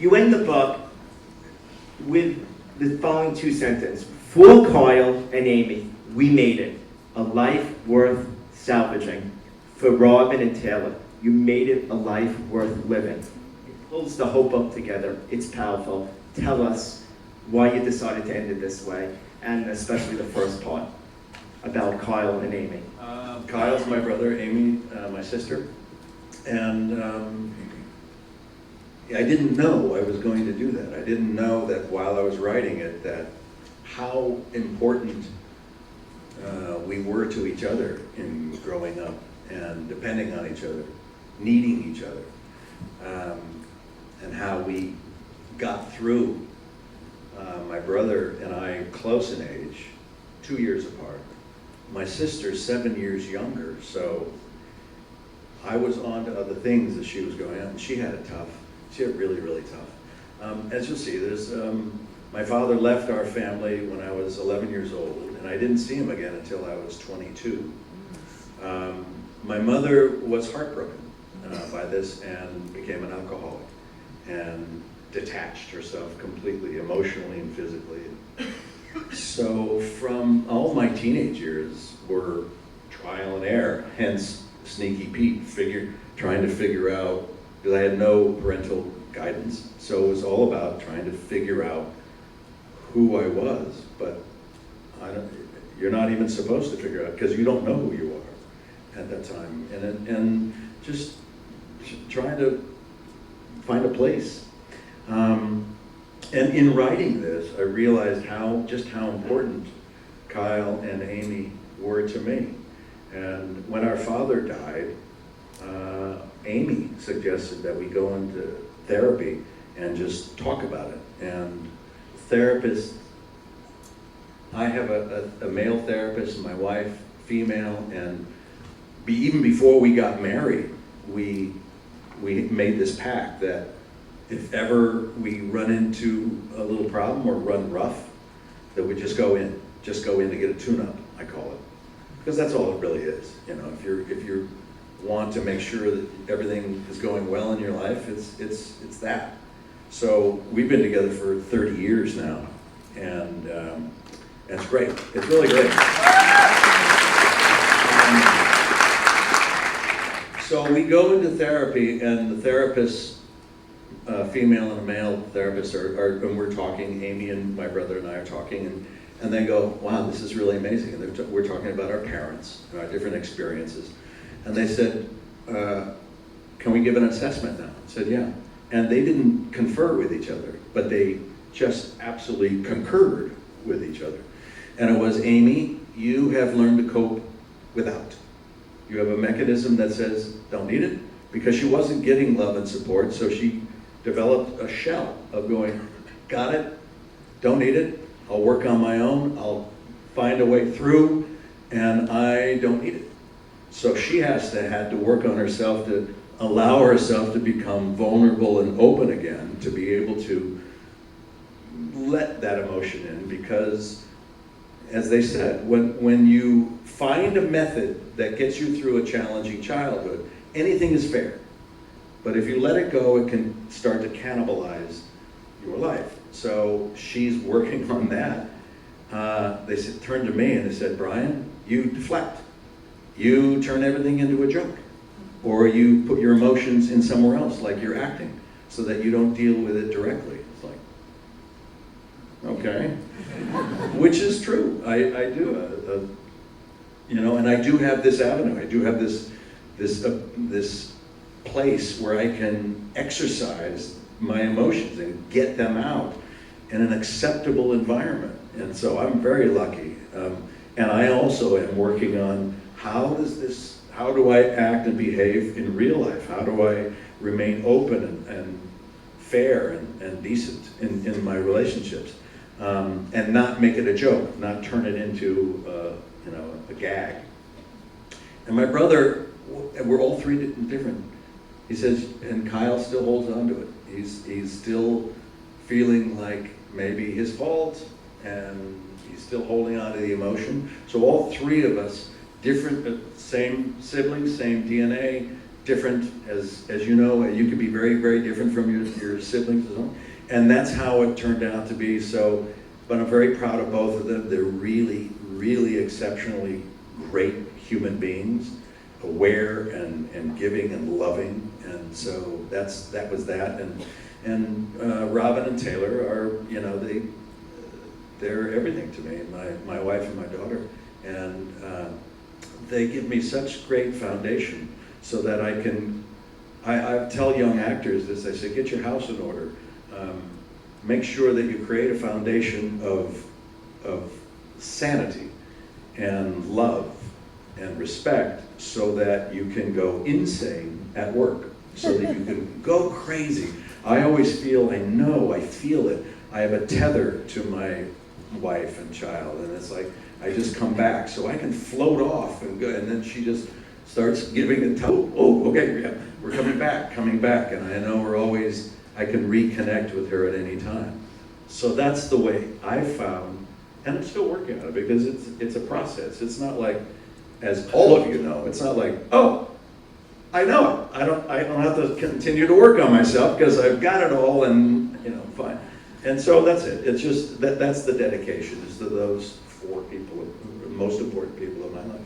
You end the book with the following two sentences. For Kyle and Amy, we made it. A life worth salvaging. For Robin and Taylor, you made it a life worth living. It pulls the hope up together. It's powerful. Tell us why you decided to end it this way, and especially the first part about Kyle and Amy. Kyle's my brother, Amy, my sister. And I didn't know I was going to do that. I didn't know that while I was writing it, that how important we were to each other in growing up and depending on each other, needing each other, and how we got through. My brother and I, close in age, 2 years apart. My sister's 7 years younger, so I was on to other things as she was going on. She had it tough. She had it really, really tough. As you'll see, my father left our family when I was 11 years old, and I didn't see him again until I was 22. My mother was heartbroken by this and became an alcoholic and detached herself completely, emotionally and physically. So from all my teenage years were trial and error, hence Sneaky Pete, trying to figure out, because I had no parental guidance, so it was all about trying to figure out who I was, but you're not even supposed to figure out, because you don't know who you are at that time, and just trying to find a place. And in writing this, I realized just how important Kyle and Amy were to me. And when our father died, Amy suggested that we go into therapy and just talk about it. And therapists, I have a male therapist, my wife, female, and even before we got married, we made this pact that if ever we run into a little problem or run rough, that we just go in to get a tune-up, I call it. Because that's all it really is. You know, if you want to make sure that everything is going well in your life, it's that. So we've been together for 30 years now, and it's great. It's really great. So we go into therapy, and the therapists, female and a male therapist, and we're talking. Amy and my brother and I are talking, and they go, "Wow, this is really amazing." And we're talking about our parents, our different experiences, and they said, "Can we give an assessment now?" I said, "Yeah." And they didn't confer with each other, but they just absolutely concurred with each other. And it was, "Amy, you have learned to cope without. You have a mechanism that says, don't need it," because she wasn't getting love and support, so she developed a shell of going, "Got it, don't need it, I'll work on my own, I'll find a way through, and I don't need it." So she had to work on herself to allow herself to become vulnerable and open again, to be able to let that emotion in, because, as they said, when you find a method that gets you through a challenging childhood, anything is fair. But if you let it go, it can start to cannibalize your life. So she's working on that. They turned to me and they said, "Bryan, you deflect. You turn everything into a joke. Or you put your emotions in somewhere else, like you're acting, so that you don't deal with it directly." It's like, okay. Which is true. I do. And I do have this avenue. I do have this place where I can exercise my emotions and get them out in an acceptable environment. And so I'm very lucky. And I also am working on how do I act and behave in real life? How do I remain open and fair and decent in my relationships? And not make it a joke, not turn it into a gag. And my brother, we're all three different. He says, and Kyle still holds on to it. He's still feeling like maybe his fault, and he's still holding on to the emotion. So all three of us, different, same siblings, same DNA, different, as you know, you can be very, very different from your siblings as well. And that's how it turned out to be. So, but I'm very proud of both of them. They're really, really exceptionally great human beings, aware and giving and loving. And so that was that. And Robin and Taylor are, you know, they're everything to me, my wife and my daughter. And they give me such great foundation so that I tell young actors this, I say, get your house in order. Make sure that you create a foundation of sanity and love and respect so that you can go insane at work, so that you can go crazy. I always feel, I know, I feel it. I have a tether to my wife and child, and it's like, I just come back, so I can float off and go, and then she just starts giving the okay, yeah, we're coming back, and I know I can reconnect with her at any time. So that's the way I found, and I'm still working on it because it's a process. It's not like, as all of you know, it's not like, oh, I know it. I don't have to continue to work on myself because I've got it all, and you know, fine. And so that's it. It's just that's the dedication, is to those 4 people, the most important people of my life.